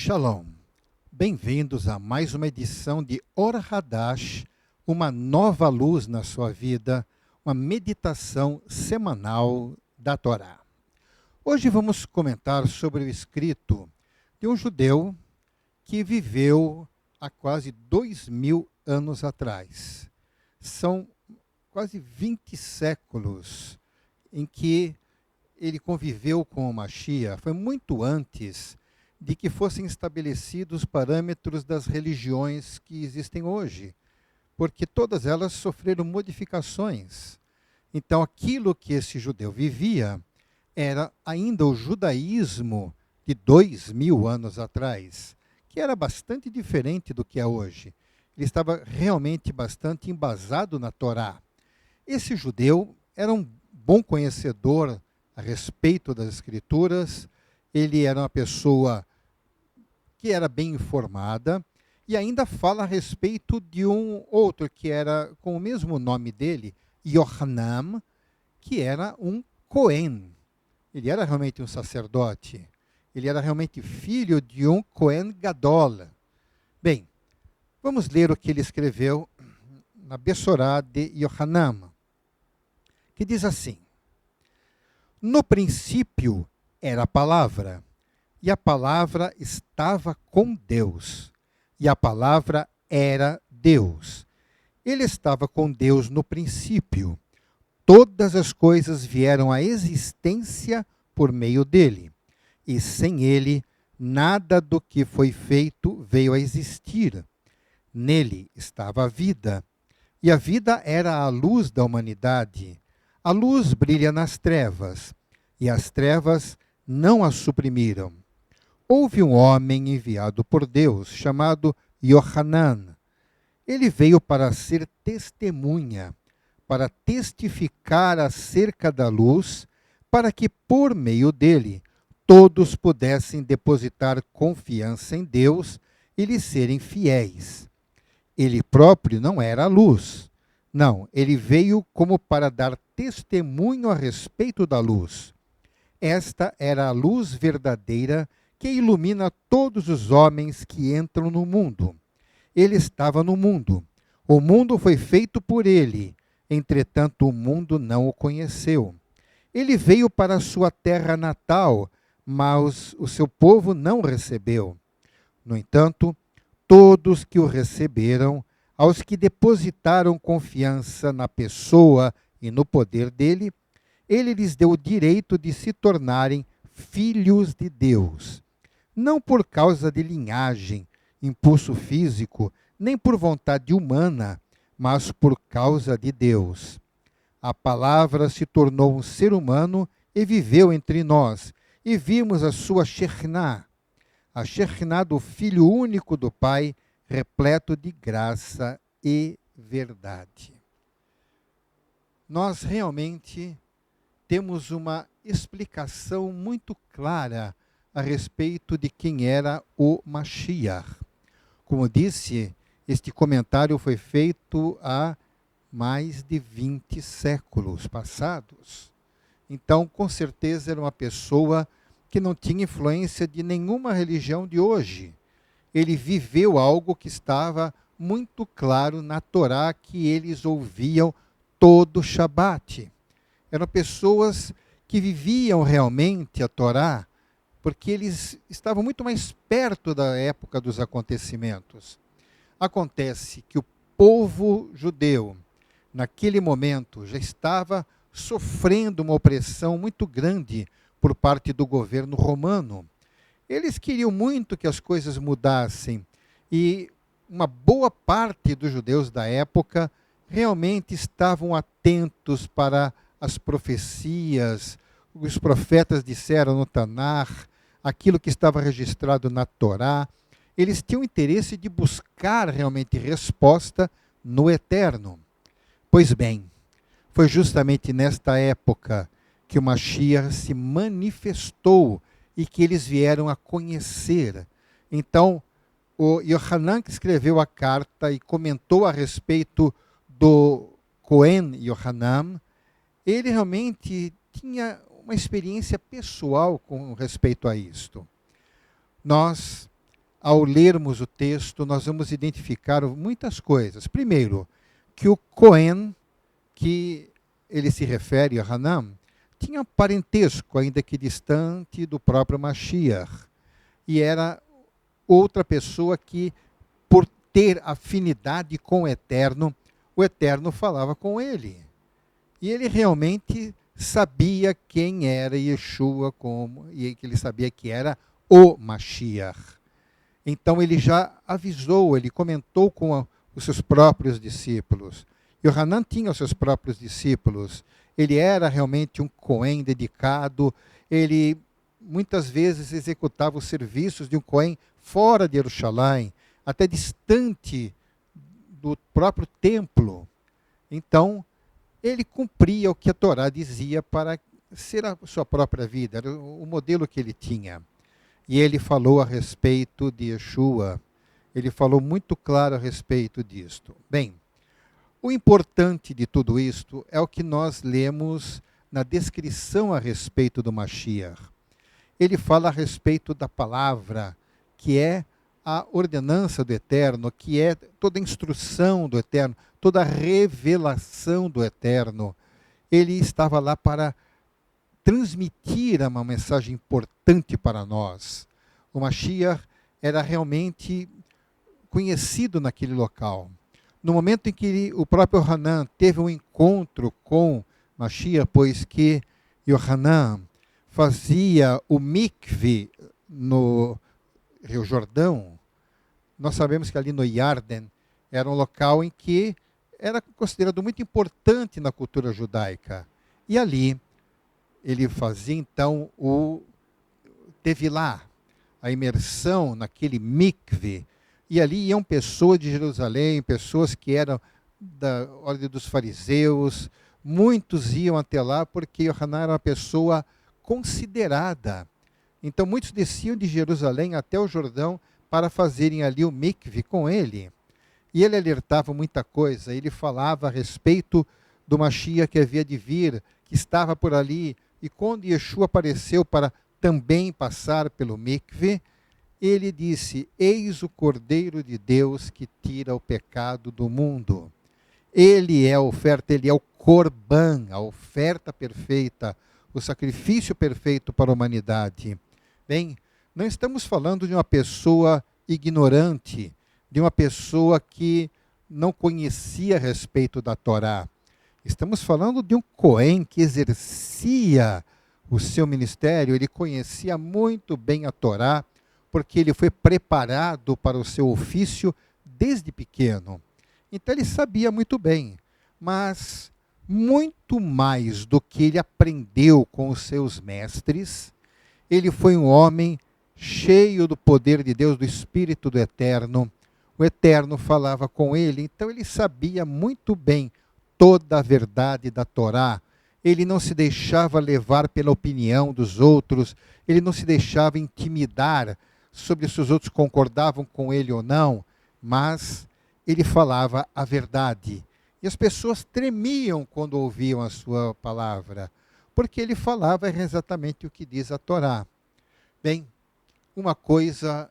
Shalom. Bem-vindos a mais uma edição de Or Hadash, uma nova luz na sua vida, uma meditação semanal da Torá. Hoje vamos comentar sobre o escrito de um judeu que viveu há quase 2000 anos atrás. São quase 20 séculos em que ele conviveu com o Mashiach. Foi muito antes de que fossem estabelecidos os parâmetros das religiões que existem hoje, porque todas elas sofreram modificações. Então, aquilo que esse judeu vivia era ainda o judaísmo de 2000 anos atrás, que era bastante diferente do que é hoje. Ele estava realmente bastante embasado na Torá. Esse judeu era um bom conhecedor a respeito das Escrituras, ele era uma pessoa que era bem informada, e ainda fala a respeito de um outro que era com o mesmo nome dele, Yohanan, que era um Cohen. Ele era realmente um sacerdote. Ele era realmente filho de um Cohen Gadol. Bem, vamos ler o que ele escreveu na Bessorá de Yohanan, que diz assim: No princípio era a palavra, e a palavra estava com Deus, e a palavra era Deus. Ele estava com Deus no princípio. Todas as coisas vieram à existência por meio dele, e sem ele, nada do que foi feito veio a existir. Nele estava a vida, e a vida era a luz da humanidade. A luz brilha nas trevas, e as trevas não a suprimiram. Houve um homem enviado por Deus, chamado Yohanan. Ele veio para ser testemunha, para testificar acerca da luz, para que por meio dele todos pudessem depositar confiança em Deus e lhe serem fiéis. Ele próprio não era a luz. Não, ele veio como para dar testemunho a respeito da luz. Esta era a luz verdadeira que ilumina todos os homens que entram no mundo. Ele estava no mundo. O mundo foi feito por ele, entretanto o mundo não o conheceu. Ele veio para a sua terra natal, mas o seu povo não o recebeu. No entanto, todos que o receberam, aos que depositaram confiança na pessoa e no poder dele, ele lhes deu o direito de se tornarem filhos de Deus. Não por causa de linhagem, impulso físico, nem por vontade humana, mas por causa de Deus. A palavra se tornou um ser humano e viveu entre nós, e vimos a sua Shekhinah, a Shekhinah do Filho único do Pai, repleto de graça e verdade. Nós realmente temos uma explicação muito clara a respeito de quem era o Mashiach. Como disse, este comentário foi feito há mais de 20 séculos passados. Então, com certeza, era uma pessoa que não tinha influência de nenhuma religião de hoje. Ele viveu algo que estava muito claro na Torá, que eles ouviam todo Shabat. Eram pessoas que viviam realmente a Torá, porque eles estavam muito mais perto da época dos acontecimentos. Acontece que o povo judeu, naquele momento, já estava sofrendo uma opressão muito grande por parte do governo romano. Eles queriam muito que as coisas mudassem, e uma boa parte dos judeus da época realmente estavam atentos para as profecias. Os profetas disseram no Tanar, aquilo que estava registrado na Torá. Eles tinham interesse de buscar realmente resposta no eterno. Pois bem, foi justamente nesta época que o Mashiach se manifestou e que eles vieram a conhecer. Então, o Yohanan, que escreveu a carta e comentou a respeito do Cohen Yohanan, ele realmente tinha uma experiência pessoal com respeito a isto. Nós ao lermos o texto, nós vamos identificar muitas coisas. Primeiro, que o Cohen, que ele se refere a Hanan, tinha parentesco, ainda que distante, do próprio Mashiach. E era outra pessoa que, por ter afinidade com o Eterno falava com ele. E ele realmente sabia quem era Yeshua, e que ele sabia que era o Mashiach. Então ele já avisou, ele comentou com os seus próprios discípulos. E o Hanan tinha os seus próprios discípulos. Ele era realmente um Cohen dedicado. Ele muitas vezes executava os serviços de um Cohen fora de Jerusalém, até distante do próprio templo. Então, ele cumpria o que a Torá dizia para ser a sua própria vida, era o modelo que ele tinha. E ele falou a respeito de Yeshua, ele falou muito claro a respeito disto. Bem, o importante de tudo isto é o que nós lemos na descrição a respeito do Mashiach. Ele fala a respeito da palavra, que é a ordenança do Eterno, que é toda a instrução do Eterno, toda a revelação do Eterno. Ele estava lá para transmitir uma mensagem importante para nós. O Mashiach era realmente conhecido naquele local. No momento em que o próprio Hanan teve um encontro com Mashiach, pois que Yohanan fazia o mikve no Rio Jordão, nós sabemos que ali no Yarden era um local em que era considerado muito importante na cultura judaica. E ali ele fazia então o tevilá, a imersão naquele mikve. E ali iam pessoas de Jerusalém, pessoas que eram da ordem dos fariseus, muitos iam até lá porque Yohanan era uma pessoa considerada. Então muitos desciam de Jerusalém até o Jordão para fazerem ali o mikve com ele. E ele alertava muita coisa, ele falava a respeito do Mashiach que havia de vir, que estava por ali, e quando Yeshua apareceu para também passar pelo mikve, ele disse: eis o Cordeiro de Deus que tira o pecado do mundo. Ele é a oferta, ele é o Corban, a oferta perfeita, o sacrifício perfeito para a humanidade. Bem, não estamos falando de uma pessoa ignorante, de uma pessoa que não conhecia a respeito da Torá. Estamos falando de um Cohen que exercia o seu ministério, ele conhecia muito bem a Torá, porque ele foi preparado para o seu ofício desde pequeno. Então ele sabia muito bem, mas muito mais do que ele aprendeu com os seus mestres, ele foi um homem cheio do poder de Deus, do Espírito do Eterno. O Eterno falava com ele, então ele sabia muito bem toda a verdade da Torá. Ele não se deixava levar pela opinião dos outros, ele não se deixava intimidar sobre se os outros concordavam com ele ou não, mas ele falava a verdade. E as pessoas tremiam quando ouviam a sua palavra, porque ele falava exatamente o que diz a Torá. Bem, uma coisa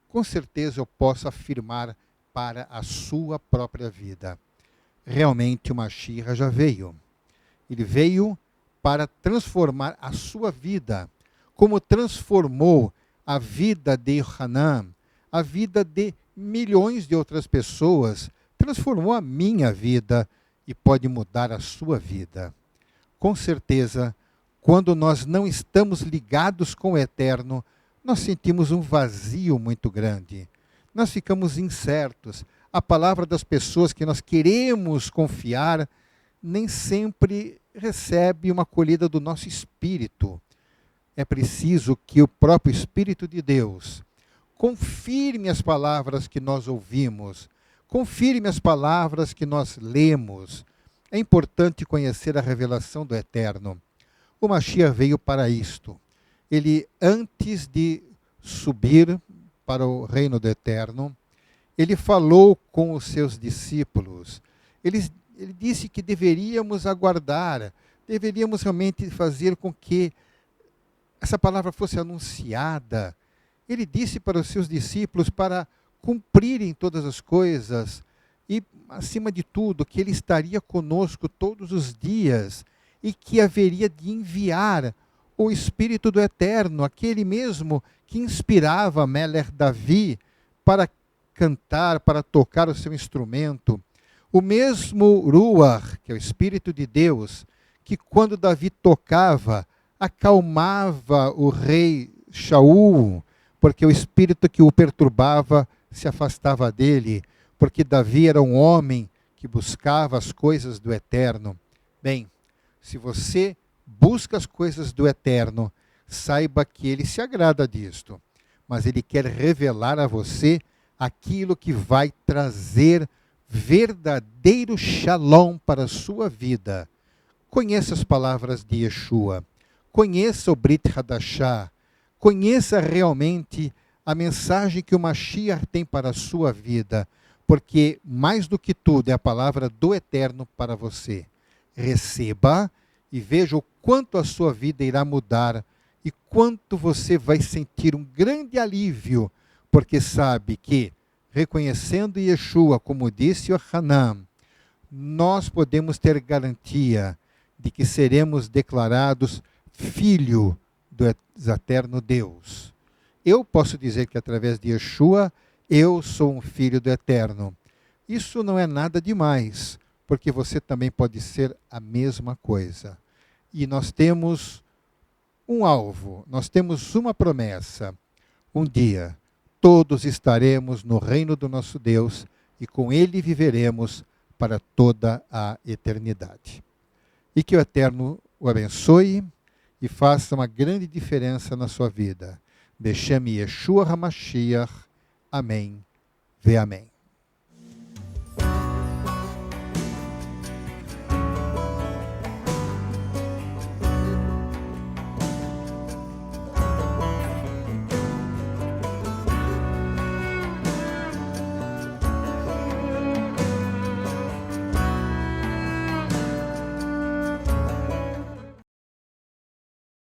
com certeza eu posso afirmar para a sua própria vida. Realmente o Mashiach já veio. Ele veio para transformar a sua vida, como transformou a vida de Hanan, a vida de milhões de outras pessoas, transformou a minha vida e pode mudar a sua vida. Com certeza, quando nós não estamos ligados com o Eterno, nós sentimos um vazio muito grande. Nós ficamos incertos. A palavra das pessoas que nós queremos confiar nem sempre recebe uma acolhida do nosso espírito. É preciso que o próprio Espírito de Deus confirme as palavras que nós ouvimos, confirme as palavras que nós lemos. É importante conhecer a revelação do Eterno. O Mashiach veio para isto. Ele, antes de subir para o reino do Eterno, ele falou com os seus discípulos. Ele disse que deveríamos aguardar, deveríamos realmente fazer com que essa palavra fosse anunciada. Ele disse para os seus discípulos para cumprirem todas as coisas e, acima de tudo, que ele estaria conosco todos os dias e que haveria de enviar o Espírito do Eterno, aquele mesmo que inspirava Melech Davi para cantar, para tocar o seu instrumento. O mesmo Ruach, que é o Espírito de Deus, que quando Davi tocava, acalmava o rei Shaul, porque o espírito que o perturbava se afastava dele, porque Davi era um homem que buscava as coisas do Eterno. Bem, se você busca as coisas do Eterno, saiba que ele se agrada disto, mas ele quer revelar a você aquilo que vai trazer verdadeiro shalom para a sua vida. Conheça as palavras de Yeshua, conheça o Brit Hadashah, conheça realmente a mensagem que o Mashiach tem para a sua vida, porque mais do que tudo é a palavra do Eterno para você. Receba e veja o quanto a sua vida irá mudar e quanto você vai sentir um grande alívio, porque sabe que, reconhecendo Yeshua, como disse o Hanan, nós podemos ter garantia de que seremos declarados filho do eterno Deus. Eu posso dizer que através de Yeshua, eu sou um filho do Eterno. Isso não é nada demais, porque você também pode ser a mesma coisa. E nós temos um alvo, nós temos uma promessa. Um dia, todos estaremos no reino do nosso Deus e com Ele viveremos para toda a eternidade. E que o Eterno o abençoe e faça uma grande diferença na sua vida. Beshem Yeshua HaMashiach. Amém. Ve amém.